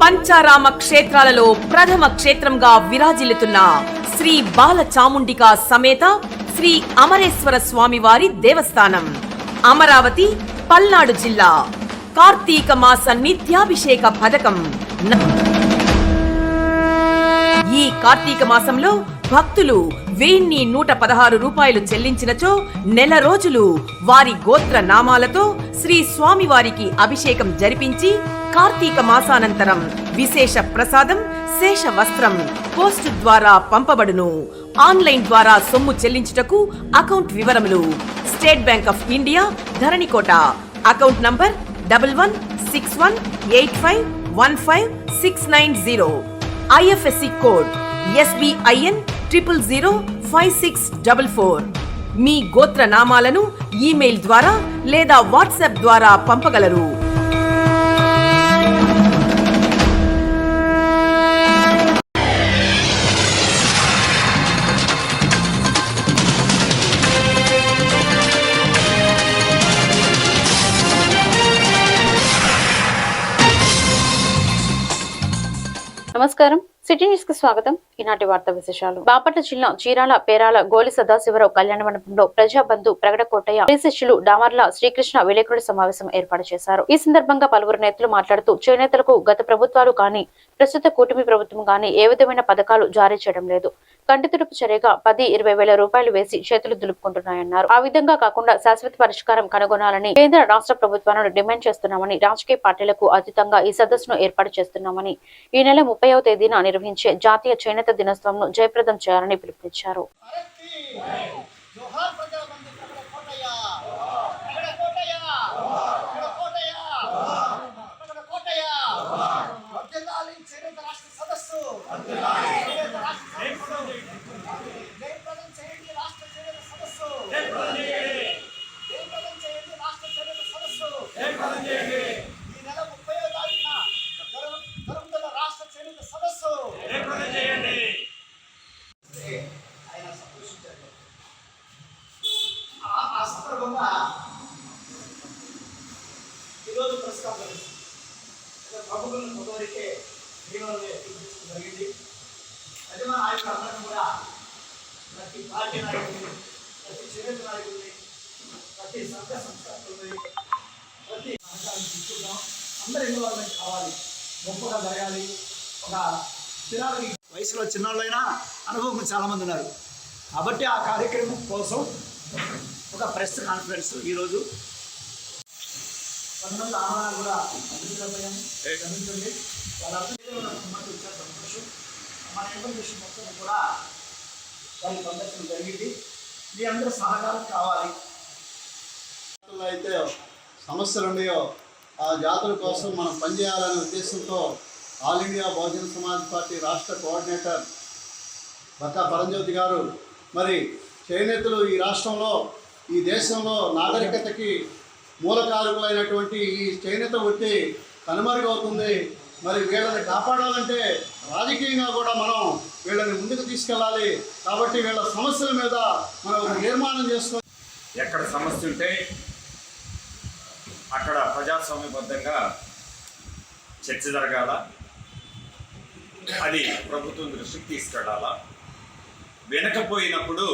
పంచారామ క్షేత్రాలలో ప్రథమ క్షేత్రంగా విరాజిల్లుతున్న శ్రీ బాల చాముండికా సమేత శ్రీ అమరేశ్వర స్వామివారి దేవస్థానం అమరావతి, పల్నాడు జిల్లా. కార్తీక మాస నిత్యాభిషేక పథకం. ఈ కార్తీక మాసంలో భక్తులు 1116 రూపాయలు చెల్లించినచో నెల రోజులు వారి గోత్ర నామాలతో శ్రీ స్వామివారికి అభిషేకం జరిపించి కార్తీక మాసానంతరం విశేష ప్రసాదం, శేష వస్త్రం పోస్టు ద్వారా పంపబడును. ఆన్లైన్ ద్వారా సొమ్ము చెల్లించుటకు అకౌంట్ వివరములు: state bank of India, Dharanikota. Account number 116185159690. IFSC code SBIN 0005644. మీ గోత్ర నామాలను ఈమెయిల్ ద్వారా లేదా వాట్సాప్ ద్వారా పంపగలరు. నమస్కారం, సిటీ న్యూస్ కి స్వాగతం. ఈనాటి వార్తా విశేషాలు. బాపట్ల జిల్లా చీరాల పేరాల గోలి సదాశివరావు కళ్యాణ మండపంలో ప్రజాబంధు ప్రగడ కోటయ్య శ్రీశిష్యులు డామర్ల శ్రీకృష్ణ విలేకరుల సమావేశం ఏర్పాటు చేశారు. ఈ సందర్భంగా పలువురు నేతలు మాట్లాడుతూ చేనేతలకు గత ప్రభుత్వాలు కానీ ప్రస్తుత కూటమి ప్రభుత్వం కానీ ఏ విధమైన పథకాలు జారీ చేయడం లేదు. కంటితుడుపు చర్యగా 10-20 వేల రూపాయలు వేసి చేతులు దులుపుకుంటున్నాయన్నారు. ఆ విధంగా కాకుండా శాశ్వత పరిష్కారం కనుగొనాలని కేంద్ర రాష్ట్ర ప్రభుత్వాలను డిమాండ్ చేస్తున్నామని, రాజకీయ పార్టీలకు అతీతంగా ఈ సదస్సును ఏర్పాటు చేస్తున్నామని, ఈ నెల 30వ తేదీన నిర్వహించే జాతీయ చేనేత దినోత్సవంను జయప్రదం చేయాలని పిలుపునిచ్చారు. గొప్పగా జరగాలి. ఒక వయసులో చిన్నోళ్ళైనా అనుభవం చాలా మంది ఉన్నారు కాబట్టి ఆ కార్యక్రమం కోసం ఒక ప్రెస్ కాన్ఫరెన్స్ ఈరోజు 10 ఆహ్వానాలు కూడా గమనించండి. వాళ్ళందరూ వచ్చారు, సంతోషం. మన ఇన్ఫర్మేషన్ మొత్తం కూడా దాన్ని ప్రదర్శన జరిగింది. మీ అందరూ సహకారం కావాలి. అయితే సమస్యలు ఉన్నాయో ఆ జాతుల కోసం మనం పనిచేయాలనే ఉద్దేశంతో all India Bahujan Samaj party రాష్ట్ర కోఆర్డినేటర్ బత్తా పరంజ్యోతి గారు మరి చేనేతలు ఈ రాష్ట్రంలో, ఈ దేశంలో నాగరికతకి మూలకారకులైనటువంటి ఈ చేనేత వృత్తి కనుమరుగవుతుంది. మరి వీళ్ళని కాపాడాలంటే రాజకీయంగా కూడా మనం వీళ్ళని ముందుకు తీసుకెళ్ళాలి. కాబట్టి వీళ్ళ సమస్యల మీద మనం ఒక తీర్మానం చేసుకొని ఎక్కడ సమస్య ఉంటే అక్కడ ప్రజాస్వామ్యబద్ధంగా చర్చ జరగాల, అది ప్రభుత్వం దృష్టికి తీసుకెళ్ళాలా. వినకపోయినప్పుడు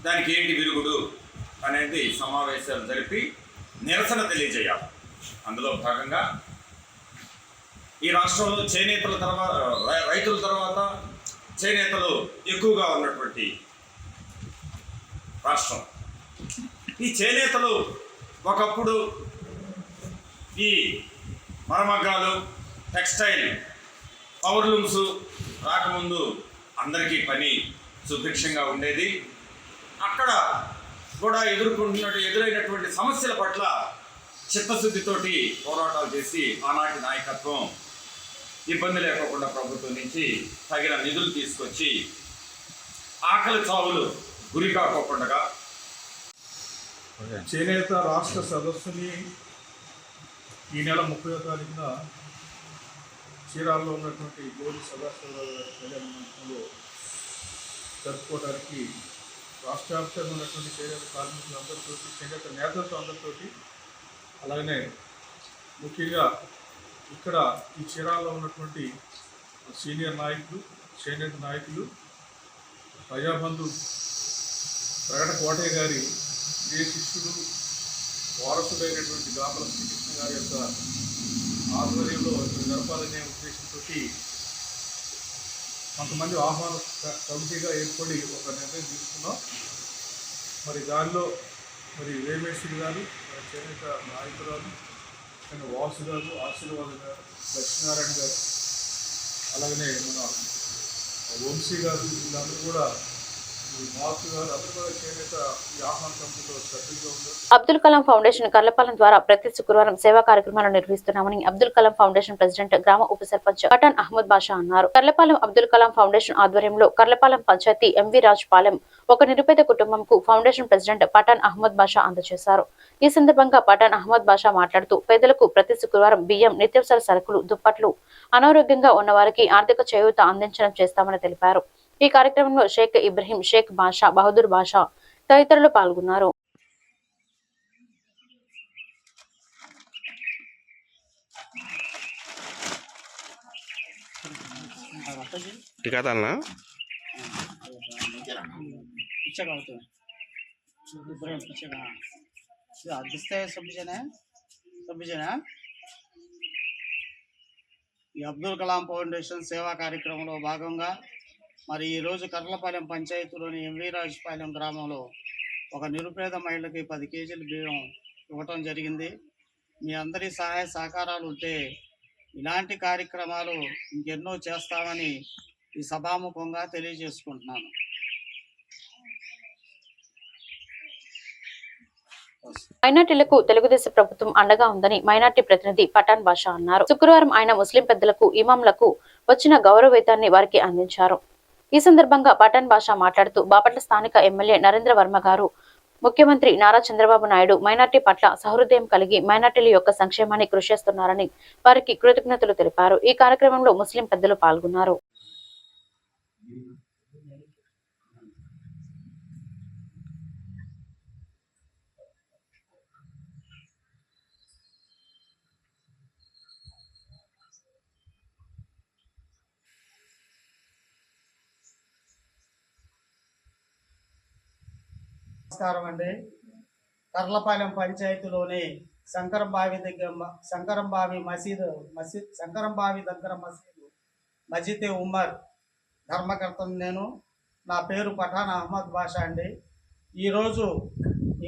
దానికి ఏంటి విరుగుడు అనేది సమావేశాలు జరిపి నిరసన తెలియజేయాలి. అందులో భాగంగా ఈ రాష్ట్రంలో చేనేతల తర్వాత, రైతుల తర్వాత చేనేతలు ఎక్కువగా ఉన్నటువంటి రాష్ట్రం. ఈ చేనేతలు ఒకప్పుడు ఈ మరమగ్గాలు, టెక్స్టైల్, పవర్లూమ్స్ రాకముందు అందరికీ పని సుభిక్షంగా ఉండేది. అక్కడ కూడా ఎదురైనటువంటి సమస్యల పట్ల చిత్తశుద్ధితోటి పోరాటాలు చేసి ఆనాటి నాయకత్వం ఇబ్బంది లేకుండా ప్రభుత్వం నుంచి తగిన నిధులు తీసుకొచ్చి ఆకలి చావులు గురి కాకోకుండా చేనేత రాష్ట్ర సదస్సుని ఈ నెల 30వ తారీఖున చీరాల్లో ఉన్నటువంటి గోలి సదాశివరావు కళ్యాణ మండపంలో జరుపుకోవడానికి రాష్ట్ర వ్యాప్తంగా ఉన్నటువంటి చేనేత కార్మికులందరితో, చేనేత నేతలతో అందరితోటి, అలాగనే ముఖ్యంగా ఇక్కడ ఈ చీరాలలో ఉన్నటువంటి సీనియర్ నాయకులు, చేనేత నాయకులు, ప్రజాబంధు ప్రగడ కోటయ్య గారి ఏ శిష్యుడు వారసుడైనటువంటి గాపల శ్రీకృష్ణ గారి యొక్క ఆధ్వర్యంలో జరపాలనే ఉద్దేశంతో కొంతమంది ఆహ్వాన కమిటీగా ఏర్పడి ఒక నిర్ణయం తీసుకున్నాం. మరి దానిలో మరి వేమేశ్వరి గారు, చేనేత నాయకురాలు, వాసు గారు, ఆశీర్వాద్ గారు, లక్ష్మీనారాయణ గారు, అలాగనే మన వంశీ గారు, వీళ్ళందరూ కూడా అబ్దుల్ కలాం ఫౌండేషన్ కర్లపాలెం ద్వారా ప్రతి శుక్రవారం సేవా కార్యక్రమాలు నిర్వహిస్తున్నామని అబ్దుల్ కలాం ఫౌండేషన్ ప్రెసిడెంట్ గ్రామ ఉప సర్పంచ్ పఠాన్ అహ్మద్ బాషా అన్నారు. కర్లపాలెం అబ్దుల్ కలాం ఫౌండేషన్ ఆధ్వర్యంలో కర్లపాలెం పంచాయతీ ఎంవి రాజ్ పాలెం ఒక నిరుపేద కుటుంబంకు ఫౌండేషన్ ప్రెసిడెంట్ పఠాన్ అహ్మద్ బాషా అందజేశారు. ఈ సందర్భంగా పఠాన్ అహ్మద్ బాషా మాట్లాడుతూ పేదలకు ప్రతి శుక్రవారం బియ్యం, నిత్యావసర సరుకులు, దుప్పట్లు, అనారోగ్యంగా ఉన్న వారికి ఆర్థిక చేయూత అందించడం చేస్తామని తెలిపారు. ఈ కార్యక్రమంలో షేక్ ఇబ్రహీం, షేక్ బాషా, బహదూర్ బాషా తదితరులు పాల్గొన్నారు. ఈ అబ్దుల్ కలాం ఫౌండేషన్ సేవా కార్యక్రమంలో భాగంగా మరి ఈరోజు కర్లపాలెం పంచాయతీలోని ఎంవీరాజుపాలెం గ్రామంలో ఒక నిరుపేద మహిళకి 10 కేజీల బియ్యం ఇవ్వటం జరిగింది. మీ అందరి సహాయ సహకారాలు ఉంటే ఇలాంటి కార్యక్రమాలు ఇంకెన్నో చేస్తామని ఈ సభాముఖంగా తెలియజేసుకుంటున్నాను. మైనార్టీలకు తెలుగుదేశం ప్రభుత్వం అండగా ఉందని మైనార్టీ ప్రతినిధి పఠాన్ బాషా అన్నారు. శుక్రవారం ఆయన ముస్లిం పెద్దలకు, ఇమాంలకు వచ్చిన గౌరవవేతాన్ని వారికి అందించారు. ఈ సందర్భంగా పఠాన్ బాషా మాట్లాడుతూ బాపట్ల స్థానిక ఎమ్మెల్యే నరేంద్ర వర్మ గారు, ముఖ్యమంత్రి నారా చంద్రబాబు నాయుడు మైనార్టీ పట్ల సహృదయం కలిగి మైనార్టీల యొక్క సంక్షేమాన్ని కృషి చేస్తున్నారని వారికి కృతజ్ఞతలు తెలిపారు. ఈ కార్యక్రమంలో ముస్లిం పెద్దలు పాల్గొన్నారు. నమస్కారం అండి. కర్లపాలెం పంచాయతీలోని శంకరంబావి దగ్గర మసీదు మస్జిద్ ఉమ్మర్ ధర్మకర్తను నేను. నా పేరు పఠాన్ అహ్మద్ బాషా అండి. ఈరోజు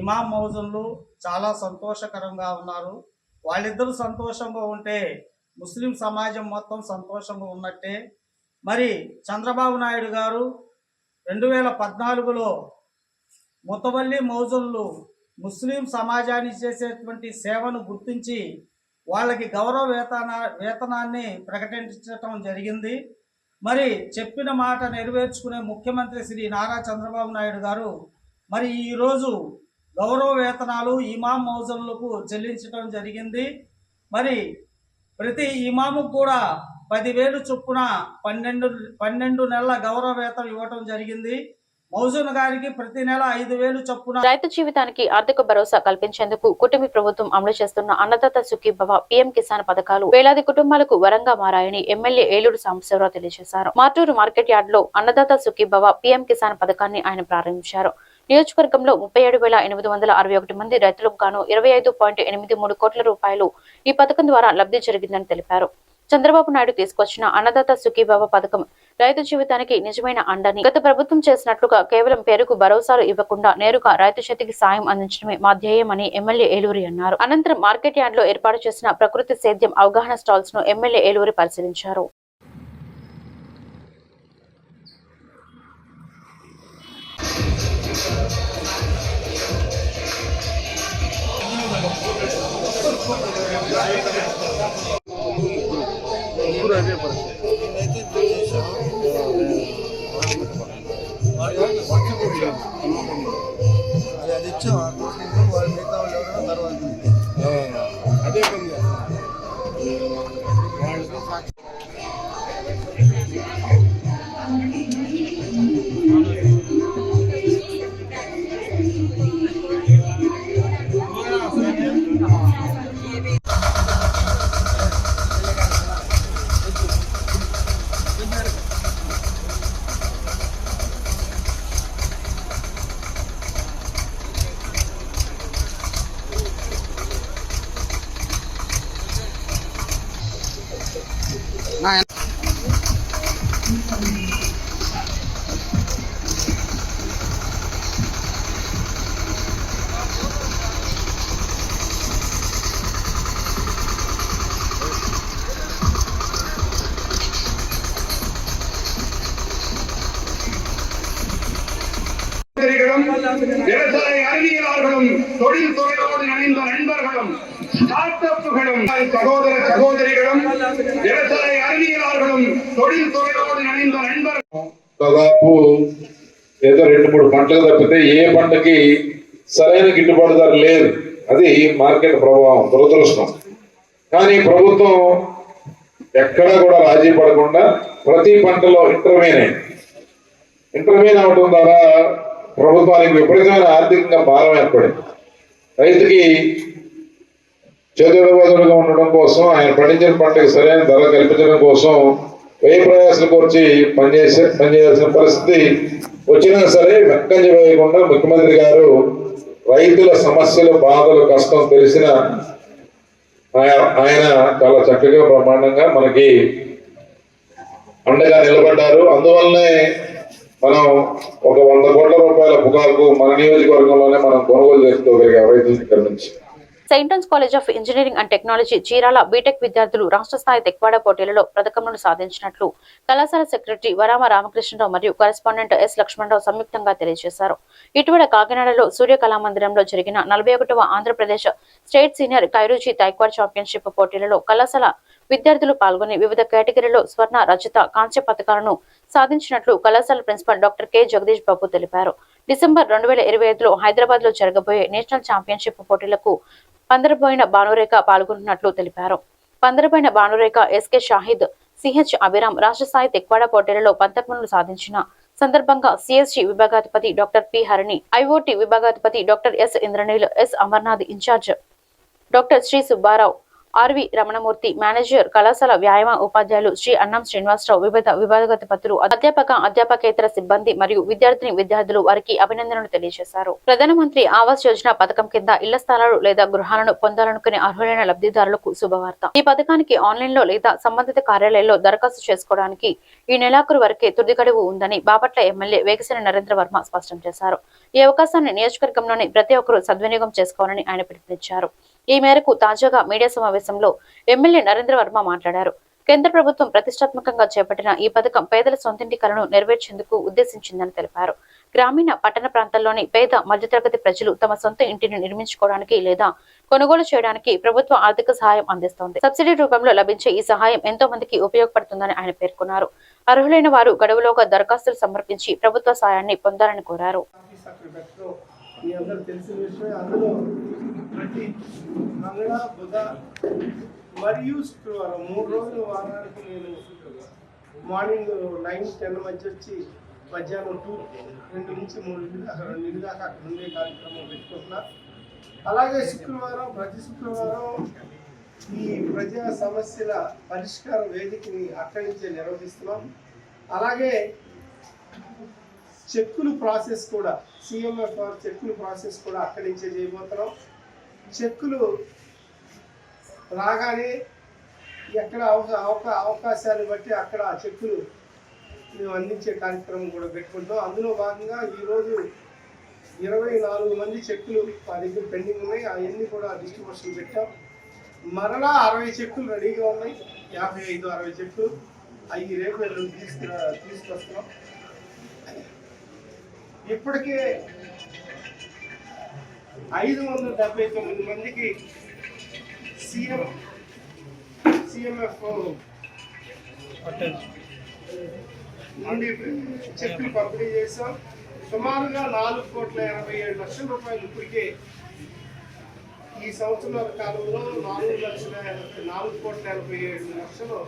ఇమాం మౌజన్లు చాలా సంతోషకరంగా ఉన్నారు. వాళ్ళిద్దరూ సంతోషంగా ఉంటే ముస్లిం సమాజం మొత్తం సంతోషంగా ఉన్నట్టే. మరి చంద్రబాబు నాయుడు గారు 2014లో ముతవల్లి మౌజన్లు ముస్లిం సమాజానికి చేసేటువంటి సేవను గుర్తించి వాళ్ళకి గౌరవ వేతనాన్ని ప్రకటించడం జరిగింది. మరి చెప్పిన మాట నెరవేర్చుకునే ముఖ్యమంత్రి శ్రీ నారా చంద్రబాబు నాయుడు గారు మరి ఈరోజు గౌరవ వేతనాలు ఇమాం మౌజన్లకు చెల్లించడం జరిగింది. మరి ప్రతి ఇమాముకు కూడా 10,000 చొప్పున 12 నెలల గౌరవ వేతనం ఇవ్వటం జరిగింది. మౌజూన్ గారికి ప్రతి నెల 5,000 చొప్పున. రైతు జీవితానికి ఆర్థిక భరోసా కల్పించేందుకు కుటుంబ ప్రభుత్వం అమలు చేస్తున్న అన్నదాత సుఖీభవ, పీఎం కిసాన్ పథకాలు వేలాది కుటుంబాలకు వరంగా మారాయని ఎమ్మెల్యే ఏలూరు సాంబశివరావు తెలియజేశారు. మార్టూరు మార్కెట్ యార్డ్ లో అన్నదాత సుఖీభవ, పీఎం కిసాన్ పథకాన్ని ఆయన ప్రారంభించారు. నియోజకవర్గంలో 37,861 మంది రైతులకు గాను 25.83 కోట్ల రూపాయలు ఈ పథకం ద్వారా లబ్ధి జరిగిందని తెలిపారు. చంద్రబాబు నాయుడు తీసుకొచ్చిన అన్నదాత సుఖీభవ పథకం రైతు జీవితానికి నిజమైన అండని, గత ప్రభుత్వం చేసినట్లుగా కేవలం పేరుకు భరోసాలు ఇవ్వకుండా నేరుగా రైతు చేతికి సాయం అందించడమే మా ధ్యేయమని ఎమ్మెల్యే ఏలూరి అన్నారు. అనంతరం మార్కెట్ యార్డ్ లో ఏర్పాటు చేసిన ప్రకృతి సేద్యం అవగాహన స్టాల్స్ ను ఎమ్మెల్యే ఏలూరి పరిశీలించారు. விவசாய அறிவியலாளர்களும் தொழில் துறையோடு இணைந்த நண்பர்களும் ஸ்டார்ட் அப்புகளும் சகோதர சகோதரிகளும் விவசாய அறிவியலாளர்களும் தொழில் துறையோடு இணைந்த நண்பர்களும் దాదాపు ఏదో 2-3 పంటలు తప్పితే ఏ పంటకి సరైన గిట్టుబాటు ధర లేదు. అది మార్కెట్ ప్రభావం, దురదృష్టం. కానీ ప్రభుత్వం ఎక్కడా కూడా రాజీ పడకుండా ప్రతి పంటలో ఇంటర్వ్యూన్ అవడం ద్వారా ప్రభుత్వానికి విపరీతమైన ఆర్థికంగా భారం ఏర్పడింది. రైతుకి చేతుడుగా ఉండడం కోసం, ఆయన పండించిన పంటకి సరైన ధర కల్పించడం కోసం వ్యయ ప్రయాసాలు కూర్చి పనిచేయాల్సిన పరిస్థితి వచ్చినా సరే వెక్కంజ వేయకుండా ముఖ్యమంత్రి గారు రైతుల సమస్యలు, బాధలు, కష్టం తెలిసిన ఆయన చాలా చక్కగా బ్రహ్మాండంగా మనకి అండగా నిలబడ్డారు. అందువల్లనే మనం ఒక 100 కోట్ల రూపాయల పొగాకు మన నియోజకవర్గంలోనే మనం కొనుగోలు చేసుకోగలిగాం రైతుల దగ్గర నుంచి. Saint Ann's college of engineering and technology Chirala BTech విద్యార్థులు రాష్ట్ర స్థాయి తెక్వాడా పోటీలలో పథకములను సాధించినట్లు కళాశాల సెక్రటరీ వరామ రామకృష్ణరావు మరియు కరెస్పాండెంట్ ఎస్ లక్ష్మణరావు సంయుక్తంగా తెలియజేశారు. ఇటీవల కాకినాడలో సూర్య కళామందిరంలో జరిగిన 41వ ఆంధ్రప్రదేశ్ స్టేట్ సీనియర్ కైరూజీ తైక్వాడా ఛాంపియన్షిప్ పోటీలలో కళాశాల విద్యార్థులు పాల్గొని వివిధ కేటగిరీలో స్వర్ణ, రజత, కాంస్య పథకాలను సాధించినట్లు కళాశాల ప్రిన్సిపల్ డాక్టర్ కె జగదీష్ బాబు తెలిపారు. డిసెంబర్ 2025లో హైదరాబాద్ లో జరగబోయే నేషనల్ ఛాంపియన్షిప్ పోటీలకు పందరబోయిన భానురేఖ పాల్గొన్నట్లు తెలిపారు. పందరబోయిన భానురేఖ, ఎస్కే షాహిద్, సిహెచ్ అభిరామ్ రాష్ట్ర స్థాయి తెక్వాడా పోటీలలో పథకములను సాధించిన సందర్భంగా సిఎస్జి విభాగాధిపతి డాక్టర్ పి హరిణి, ఐఓటి విభాగాధిపతి doctor S Indraneel, S Amarnath, incharge doctor Shri Subbarao, RV Ramanamurthy, manager కళాశాల వ్యాయామ ఉపాధ్యాయులు శ్రీ అన్నం శ్రీనివాసరావు, వివిధ విభాగాధిపతులు, అధ్యాపకేతర సిబ్బంది మరియు విద్యార్థులు వారికి అభినందనలు తెలియజేశారు. ప్రధానమంత్రి ఆవాస్ యోజన పథకం కింద ఇళ్ల స్థలాలు లేదా గృహాలను పొందాలనుకునే అర్హులైన లబ్ధిదారులకు శుభవార్త. ఈ పథకానికి ఆన్లైన్ లో లేదా సంబంధిత కార్యాలయంలో దరఖాస్తు చేసుకోవడానికి ఈ నెలాఖరు వరకే తుది గడువు ఉందని బాపట్ల ఎమ్మెల్యే వేగసేన నరేంద్ర వర్మ స్పష్టం చేశారు. ఈ అవకాశాన్ని నియోజకవర్గంలోని ప్రతి ఒక్కరూ సద్వినియోగం చేసుకోవాలని ఆయన పిలుపునిచ్చారు. ఈ మేరకు తాజాగా మీడియా సమావేశంలో ఎమ్మెల్యే నరేంద్ర వర్మ మాట్లాడారు. కేంద్ర ప్రభుత్వం ప్రతిష్టాత్మకంగా చేపట్టిన ఈ పథకం పేదల సొంతింటి కలను నెరవేర్చేందుకు ఉద్దేశించిందని తెలిపారు. గ్రామీణ, పట్టణ ప్రాంతాల్లోని పేద, మధ్యతరగతి ప్రజలు తమ సొంత ఇంటిని నిర్మించుకోవడానికి లేదా కొనుగోలు చేయడానికి ప్రభుత్వ ఆర్థిక సహాయం అందిస్తోంది. సబ్సిడీ రూపంలో లభించే ఈ సహాయం ఎంతో మందికి ఉపయోగపడుతుందని ఆయన పేర్కొన్నారు. అర్హులైన వారు గడువులోగా దరఖాస్తులు సమర్పించి ప్రభుత్వ సహాయాన్ని పొందాలని కోరారు. మీ అందరూ తెలిసిన విషయమే. అందులో ప్రతి మంగళ, బుధ మరియు శుక్రవారం 3 రోజుల వారానికి నేను మార్నింగ్ 9-10 మధ్య వచ్చి మధ్యాహ్నం 2 నుంచి 3 దాకా అక్కడ ఉండే కార్యక్రమం పెట్టుకుంటున్నా. అలాగే ప్రతి శుక్రవారం ఈ ప్రజా సమస్యల పరిష్కార వేదికని అక్కడి నుంచే నిర్వహిస్తున్నాం. అలాగే చెక్కులు ప్రాసెస్ కూడా, సిఎంఎఫ్ఆర్ చెక్కులు ప్రాసెస్ కూడా అక్కడి నుంచే చేయబోతున్నాం. చెక్కులు రాగానే ఎక్కడ అవకాశాన్ని బట్టి అక్కడ చెక్కులు మేము అందించే కార్యక్రమం కూడా పెట్టుకుంటాం. అందులో భాగంగా ఈరోజు 24 మంది చెక్కులు మా దగ్గర పెండింగ్ ఉన్నాయి. అవన్నీ కూడా డిస్ట్రిబ్యూషన్ పెట్టాం. మరలా 60 చెక్కులు రెడీగా ఉన్నాయి. 55-60 చెక్కులు అవి రేపు తీసుకొస్తున్నాం. ఇప్పటికే 579 మందికి సిఎంఎఫ్ నుండి చెక్కులు పంపిణీ చేశాం. సుమారుగా 4,87,00,000 రూపాయలు ఇప్పటికే ఈ సంవత్సరాల కాలంలో 4,47,00,000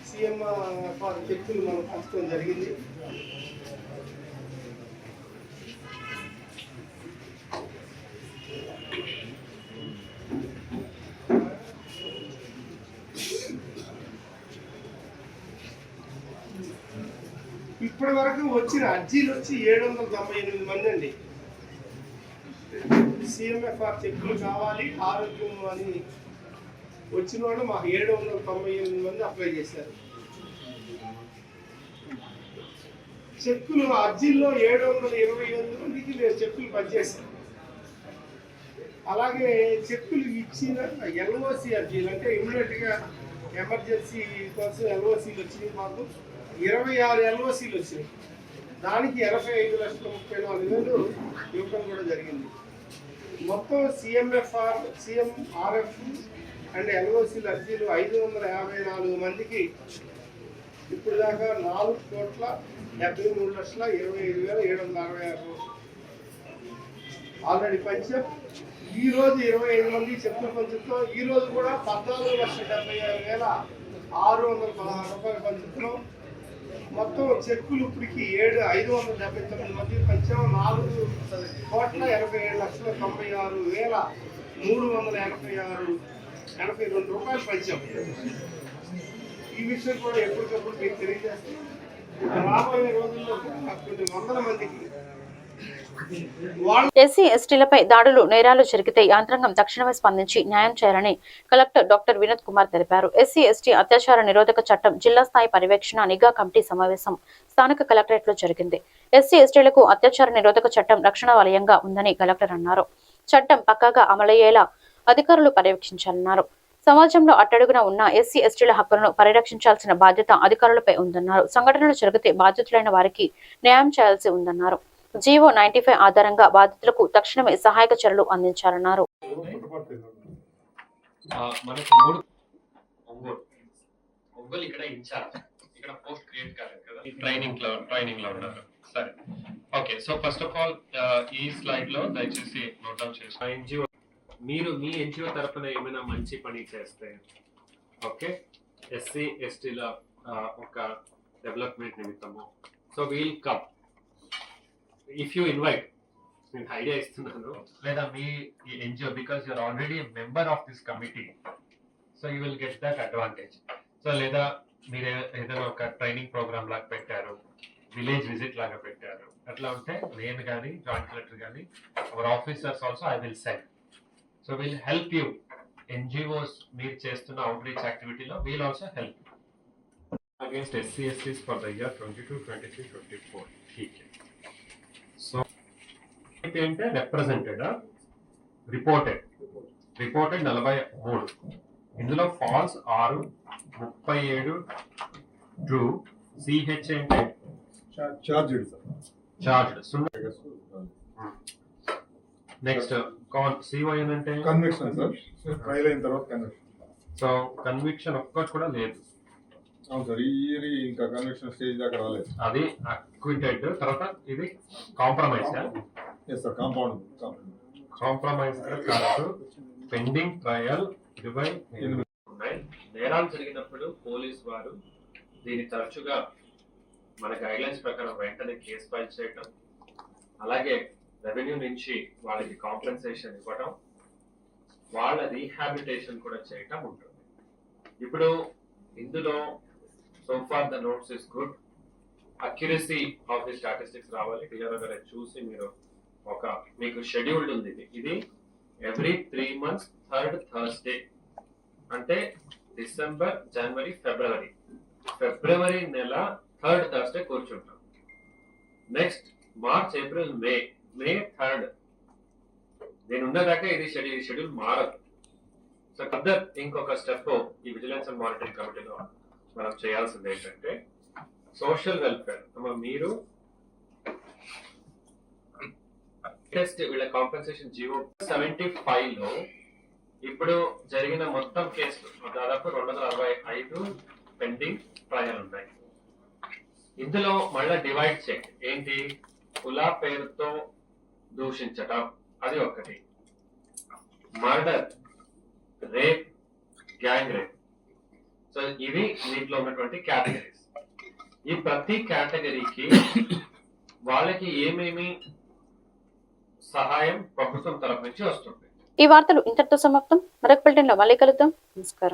సిఎంఎఫ్ చెక్కులు మనం పంచడం జరిగింది. ఇప్పటి వరకు వచ్చిన అర్జీలు వచ్చి 798 మంది అండి. సిఎంఎఫ్ఆర్ చెక్కులు కావాలి, ఆరోగ్యం అని వచ్చిన వాళ్ళు మాకు 798 మంది అప్లై చేశారు. చెక్కులు అర్జీల్లో 728 మందికి నేను చెక్కులు పనిచేశాను. అలాగే చెక్కులు ఇచ్చిన ఎల్ఓసి అర్జీలు అంటే ఇమ్మీడియట్గా ఎమర్జెన్సీ కోసం ఎల్ఓసీలు వచ్చినాయి. మాకు 26 ఎల్ఓసీలు వచ్చినాయి. దానికి 85,34,000 ఇవ్వడం కూడా జరిగింది. మొత్తం సీఎంఆర్ఎఫ్ అండ్ ఎల్ఓసీల అర్జీలు 554 మందికి ఇప్పుడు దాకా 4,73,25,766 ఆల్రెడీ పంచాం. ఈ రోజు 25 మంది చెక్కులు పంచుతున్నాం. ఈ రోజు కూడా 14,76,616 రూపాయలు పంచుతున్నాం. మొత్తం చెక్కులు ఇప్పటికి 579 మంది పంచాం. 4,87,96,386 రూపాయలు పంచాం. ఈ విషయం కూడా ఎప్పటికప్పుడు మీకు తెలియజేస్తాం. రాబోయే రోజుల్లో కొన్ని వందల మందికి ఎస్సీ ఎస్టీలపై దాడులు నేరాలు జరిగితే యంత్రాంగం తక్షణమే స్పందించి న్యాయం చేయాలని కలెక్టర్ డాక్టర్ వినోద్ కుమార్ తెలిపారు. ఎస్సీ ఎస్టీ అత్యాచార నిరోధక చట్టం జిల్లా స్థాయి పర్యవేక్షణ నిఘా కమిటీ సమావేశం స్థానిక కలెక్టరేట్ లో జరిగింది. ఎస్సీ ఎస్టీలకు అత్యాచార నిరోధక చట్టం రక్షణ వలయంగా ఉందని కలెక్టర్ అన్నారు. చట్టం పక్కాగా అమలయ్యేలా అధికారులు పర్యవేక్షించాలన్నారు. సమాజంలో అట్టడుగున ఉన్న ఎస్సీ ఎస్టీల హక్కులను పరిరక్షించాల్సిన బాధ్యత అధికారులపై ఉందన్నారు. సంఘటనలు జరిగితే బాధితులైన వారికి న్యాయం చేయాల్సి ఉందన్నారు. జీవో 95 ఆధారంగా బాధితులకు తక్షణమే సహాయక చర్యలు అందించాలన్నారు. ఇక్కడ ఇన్ఛార్జ్ ఇక్కడ పోస్ట్ క్రియేట్ కాలేదు కదా, ట్రైనింగ్ లో ఉన్నారు. సరే, okay. So first of all ఈ స్లైడ్ లో దయచేసి నోట్ డౌన్ చేసుకోండి. ఎన్జిఓ మీరు మీ ఎన్జిఓ తరఫున ఏమైనా మంచి పని చేస్తే, ఓకే, ఎస్సీ ఎస్టీల ఒక డెవలప్మెంట్ నిమిత్తము, so we'll come if you invite. నేను ఐడియా ఇస్తున్నాను, లేదా మీ NGO because you're already member of this committee, so you will get that advantage. So లేదా మీరు ఏదైనా ఒక ట్రైనింగ్ ప్రోగ్రామ్ లాగా పెట్టారు, విలేజ్ విజిట్ లాగా పెట్టారు, అట్లా ఉంటే నేను కానీ జాయింట్ కలెక్టర్ కానీ our officers also I will send. So will help you. NGOs మీరు చేస్తున్న అవుట్ రీచ్ యాక్టివిటీలో we'll also help against SC STs for the year 22, 23, 24. ఠీక్. సో ఏంటంటే రిప్రజెంటెడ్, రిపోర్టెడ్ 43, ఇందులో ఫాల్స్ 6, 37 ట్రూ, సిహెచ్ అంటే చార్జ్డ్ 0. నెక్స్ట్ సిఓఎన్ అంటే conviction sir, trial అయిన తర్వాత కన్విక్షన్. సో కన్విక్షన్ ఒక్కటి కూడా లేదు. అవును సార్, ఈ ఇయర్ ఇంకా కన్విక్షన్ స్టేజ్ దాకా రాలేదు. అది అక్విటెడ్. తర్వాత ఇది కాంప్రమైజ్. ఎస్ సార్, కాంప్రమైజ్ కాదు, పెండింగ్ ట్రయల్ 28 ఉన్నాయి. నేరాలు జరిగినప్పుడు పోలీస్ వారు దీన్ని తరచుగా మన గైడ్ లైన్స్ ప్రకారం వెంటనే కేసు ఫైల్ చేయటం, అలాగే రెవెన్యూ నుంచి వాళ్ళకి కాంపెన్సేషన్ ఇవ్వటం, వాళ్ళ రీహాబిలిటేషన్ కూడా చేయటం ఉంటుంది. ఇప్పుడు ఇందులో so for the notes is good. Accuracy of the statistics రావాలి. డిఆర్ఓ గారు చూసి మీరు మీకు షెడ్యూల్డ్ ఉంది. ఇది ఎవ్రీ 3 months 3rd Thursday, అంటే డిసెంబర్, జనవరి, ఫిబ్రవరి నెల 3rd Thursday కూర్చుంటాం. నెక్స్ట్ మార్చ్, ఏప్రిల్, మే 3rd. నేను ఉన్నదాకా ఇది షెడ్యూల్ మారదు. సో ఫర్దర్ ఇంకొక స్టెప్ ఈ విజిలెన్స్ అండ్ మానిటరింగ్ కమిటీలో మనం చేయాల్సింది ఏంటంటే సోషల్ వెల్ఫేర్. మీరు వీళ్ళ కాంపెన్సేషన్ జీవో 75 లో ఇప్పుడు జరిగిన మొత్తం కేసులు దాదాపు 265 పెండింగ్ ట్రయల్ ఉన్నాయి. ఇందులో మళ్ళీ డివైడ్ చేయండి. ఏంటి? కులా పేరుతో దూషించటం అది ఒకటి, murder, rape, gang rape. So ఇవి దీంట్లో ఉన్నటువంటి కేటగిరీస్. ఈ ప్రతి కేటగిరీకి వాళ్ళకి ఏమేమి సహాయం ప్రభుత్వం తరఫు నుంచి వస్తుంది. ఈ వార్తలు ఇంతటితో సమాప్తం. మరొక బులెటిన్లో మళ్ళీ కలుద్దాం. నమస్కారం.